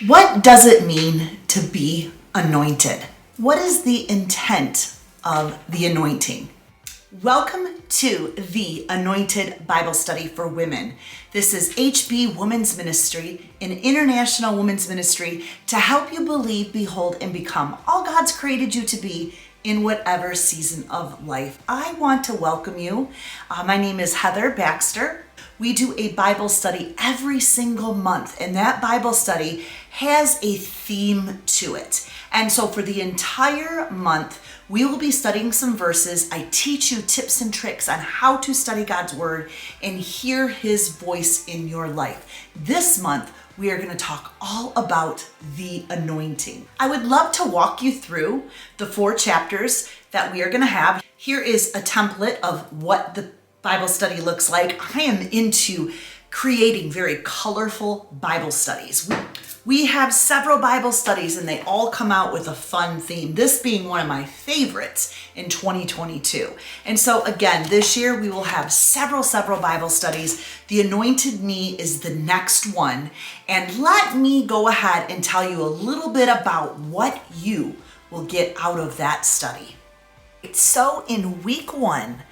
What does it mean to be anointed? What is the intent of the anointing? Welcome to the Anointed Bible Study for Women. This is HB Women's Ministry, an international women's ministry to help you believe, behold, and become all God's created you to be in whatever season of life. I want to welcome you. My name is Heather Baxter. We do a Bible study every single month, and that Bible study has a theme to it. And so for the entire month, we will be studying some verses. I teach you tips and tricks on how to study God's Word and hear His voice in your life. This month, we are going to talk all about the anointing. I would love to walk you through the 4 chapters that we are going to have. Here is a template of what the Bible study looks like. I am into creating very colorful Bible studies. We have several Bible studies and they all come out with a fun theme, this being one of my favorites in 2022. And so again, this year we will have several Bible studies. The Anointed Me is the next one. And let me go ahead and tell you a little bit about what you will get out of that study. So in week 1,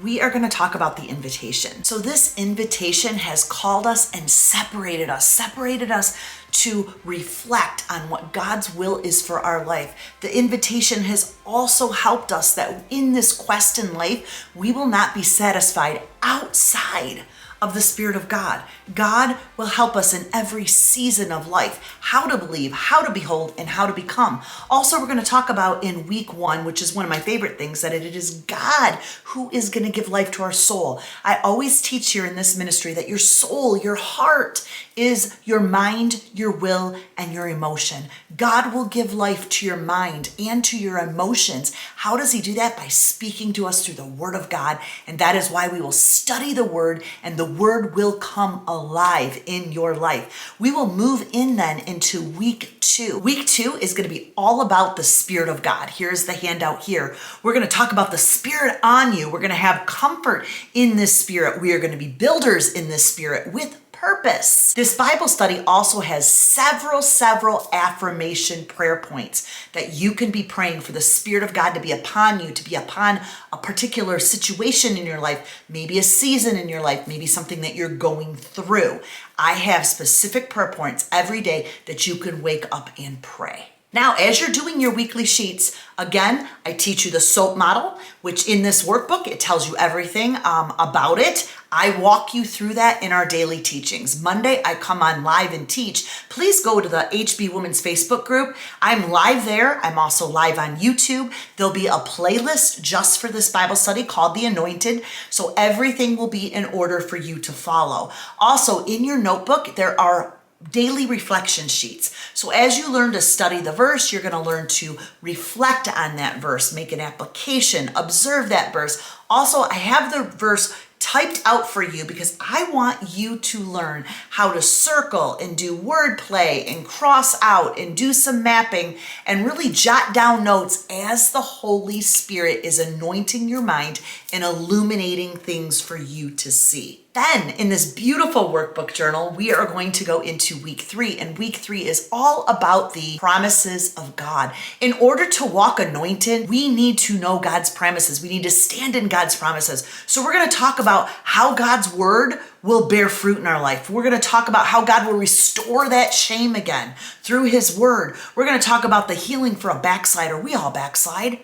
we are going to talk about the invitation. So this invitation has called us and separated us to reflect on what God's will is for our life. The invitation has also helped us that in this quest in life, we will not be satisfied outside of the Spirit of God. God will help us in every season of life, how to believe, how to behold, and how to become. Also, we're going to talk about in week 1, which is one of my favorite things, that it is God who is going to give life to our soul. I always teach here in this ministry that your soul, your heart, is your mind, your will, and your emotion. God will give life to your mind and to your emotions. How does He do that? By speaking to us through the Word of God. And that is why we will study the Word, and the Word will come alive in your life. We will move in then into week 2. Week 2 is going to be all about the Spirit of God. Here's the handout here. We're going to talk about the Spirit on you. We're going to have comfort in this Spirit. We are going to be builders in this Spirit with purpose. This Bible study also has several affirmation prayer points that you can be praying for the Spirit of God to be upon you, to be upon a particular situation in your life, maybe a season in your life, maybe something that you're going through. I have specific prayer points every day that you can wake up and pray. Now, as you're doing your weekly sheets, again, I teach you the SOAP model, which in this workbook, it tells you everything about it. I walk you through that in our daily teachings. Monday, I come on live and teach. Please go to the HB Women's Facebook group. I'm live there. I'm also live on YouTube. There'll be a playlist just for this Bible study called The Anointed. So everything will be in order for you to follow. Also, in your notebook, there are daily reflection sheets. So as you learn to study the verse, you're going to learn to reflect on that verse, make an application, observe that verse. Also, I have the verse typed out for you because I want you to learn how to circle and do wordplay and cross out and do some mapping and really jot down notes as the Holy Spirit is anointing your mind and illuminating things for you to see. Then in this beautiful workbook journal, we are going to go into week 3, and week 3 is all about the promises of God. In order to walk anointed, we need to know God's promises. We need to stand in God's promises. So we're going to talk about how God's Word will bear fruit in our life. We're going to talk about how God will restore that shame again through His Word. We're going to talk about the healing for a backslider. We all backslide.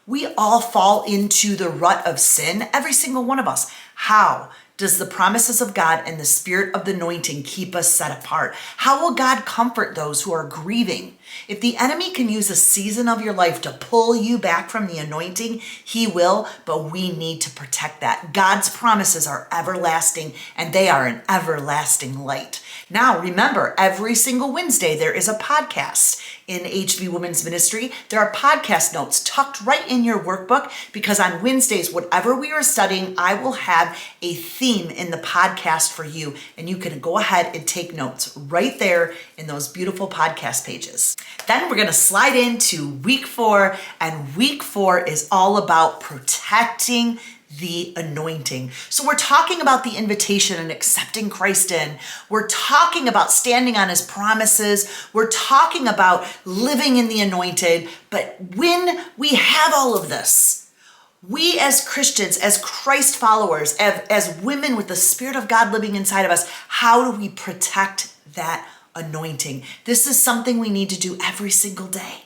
We all fall into the rut of sin, every single one of us. How does the promises of God and the Spirit of the anointing keep us set apart? How will God comfort those who are grieving? If the enemy can use a season of your life to pull you back from the anointing, he will, but we need to protect that. God's promises are everlasting, and they are an everlasting light. Now, remember, every single Wednesday, there is a podcast in HB Women's Ministry. There are podcast notes tucked right in your workbook because on Wednesdays, whatever we are studying, I will have a theme in the podcast for you, and you can go ahead and take notes right there in those beautiful podcast pages. Then we're going to slide into week 4, and week 4 is all about protecting the anointing. So we're talking about the invitation and accepting Christ in. We're talking about standing on his promises. We're talking about living in the anointed. But when we have all of this, we as Christians, as Christ followers, as women with the Spirit of God living inside of us, how do we protect that anointing? This is something we need to do every single day.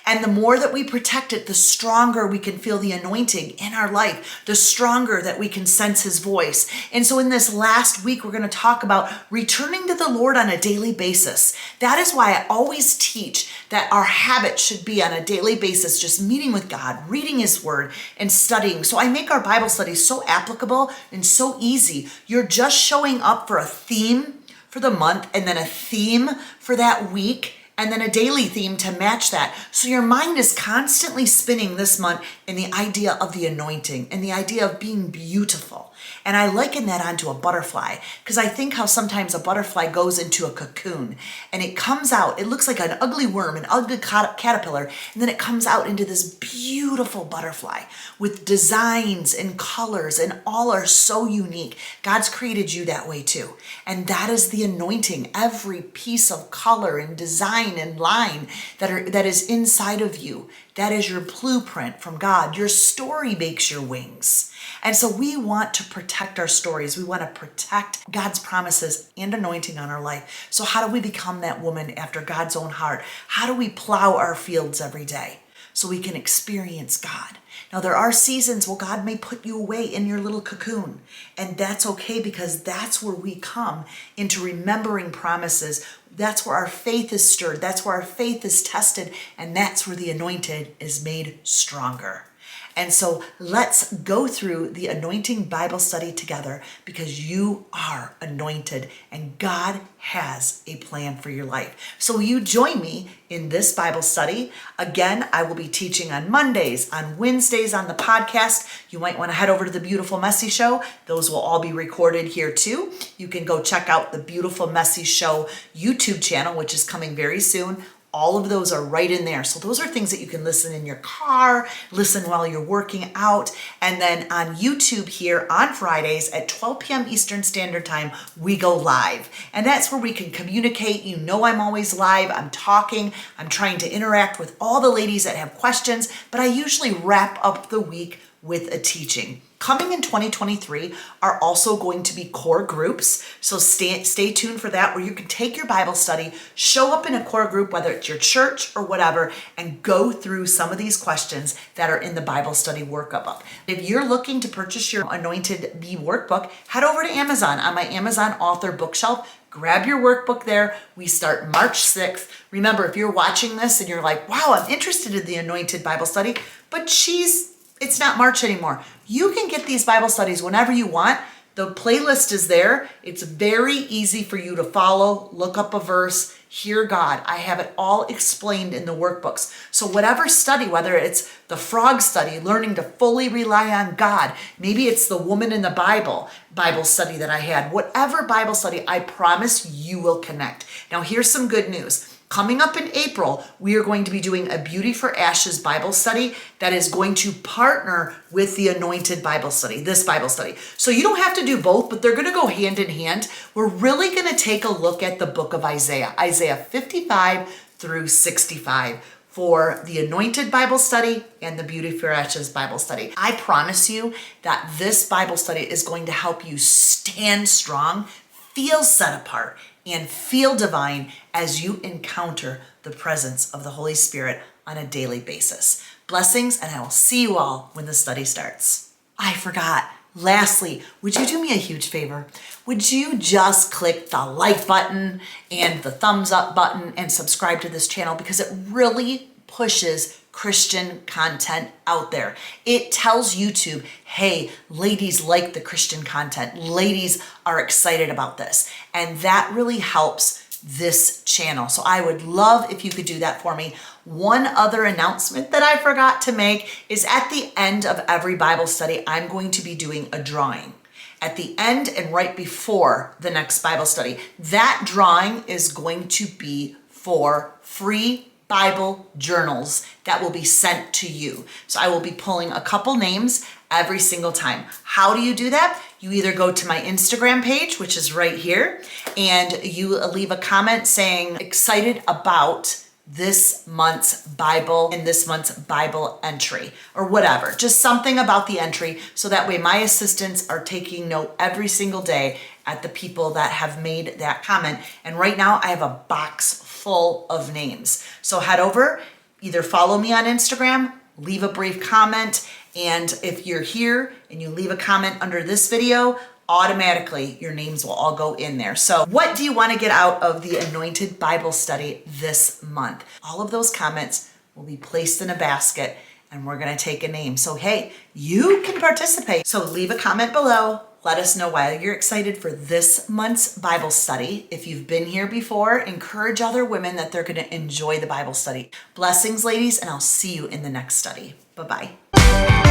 And the more that we protect it, the stronger we can feel the anointing in our life, the stronger that we can sense his voice. And so in this last week, we're going to talk about returning to the Lord on a daily basis. That is why I always teach that our habit should be on a daily basis, just meeting with God, reading his word, and studying. So I make our Bible studies so applicable and so easy. You're just showing up for a theme for the month, and then a theme for that week, and then a daily theme to match that. So your mind is constantly spinning this month in the idea of the anointing and the idea of being beautiful. And I liken that onto a butterfly, because I think how sometimes a butterfly goes into a cocoon and it comes out, it looks like an ugly worm, an ugly caterpillar, and then it comes out into this beautiful butterfly with designs and colors, and all are so unique. God's created you that way too. And that is the anointing. Every piece of color and design and line that is inside of you, that is your blueprint from God. Your story makes your wings. And so we want to protect our stories. We want to protect God's promises and anointing on our life. So how do we become that woman after God's own heart? How do we plow our fields every day so we can experience God? Now, there are seasons where God may put you away in your little cocoon, and that's okay, because that's where we come into remembering promises. That's where our faith is stirred. That's where our faith is tested, and that's where the anointed is made stronger. And so let's go through the anointing Bible study together, because you are anointed and God has a plan for your life. So will you join me in this Bible study? Again, I will be teaching on Mondays, on Wednesdays on the podcast. You might want to head over to the Beautiful Messy Show. Those will all be recorded here too. You can go check out the Beautiful Messy Show YouTube channel, which is coming very soon. All of those are right in there. So those are things that you can listen in your car, listen while you're working out. And then on YouTube here on Fridays at 12 p.m. Eastern Standard Time, we go live. And that's where we can communicate. You know, I'm always live. I'm talking. I'm trying to interact with all the ladies that have questions, but I usually wrap up the week with a teaching. Coming in 2023 are also going to be core groups. So stay tuned for that, where you can take your Bible study, show up in a core group, whether it's your church or whatever, and go through some of these questions that are in the Bible study workup. If you're looking to purchase your Anointed Be workbook, head over to Amazon on my Amazon author bookshelf. Grab your workbook there. We start March 6th. Remember, if you're watching this and you're like, wow, I'm interested in the Anointed Bible study, but it's not March anymore. You can get these Bible studies whenever you want. The playlist is there. It's very easy for you to follow, look up a verse, hear God. I have it all explained in the workbooks. So whatever study, whether it's the frog study, learning to fully rely on God, maybe it's the woman in the Bible study that I had, whatever Bible study, I promise you will connect. Now here's some good news. Coming up in April, we are going to be doing a Beauty for Ashes Bible study that is going to partner with the Anointed Bible study, this Bible study. So you don't have to do both, but they're going to go hand in hand. We're really going to take a look at the book of Isaiah, Isaiah 55 through 65. For the Anointed Bible study and the Beauty for Ashes Bible study. I promise you that this Bible study is going to help you stand strong, feel set apart, and feel divine as you encounter the presence of the Holy Spirit on a daily basis. Blessings, and I will see you all when the study starts. I forgot. Lastly, would you do me a huge favor? Would you just click the like button and the thumbs up button and subscribe to this channel, because it really pushes Christian content out there. It tells YouTube, hey, ladies like the Christian content. Ladies are excited about this. And that really helps this channel. So I would love if you could do that for me. One other announcement that I forgot to make is at the end of every Bible study, I'm going to be doing a drawing. At the end and right before the next Bible study. That drawing is going to be for free Bible journals that will be sent to you. So I will be pulling a couple names every single time. How do you do that? You either go to my Instagram page, which is right here, and you leave a comment saying excited about this month's Bible and this month's Bible entry or whatever, just something about the entry. So that way my assistants are taking note every single day at the people that have made that comment. And right now I have a box full of names. So head over, either follow me on Instagram, leave a brief comment, and if you're here and you leave a comment under this video, automatically your names will all go in there. So what do you want to get out of the Anointed Bible Study this month? All of those comments will be placed in a basket and we're going to take a name. So hey, you can participate. So leave a comment below. Let us know why you're excited for this month's Bible study. If you've been here before, encourage other women that they're going to enjoy the Bible study. Blessings, ladies, and I'll see you in the next study. Bye-bye.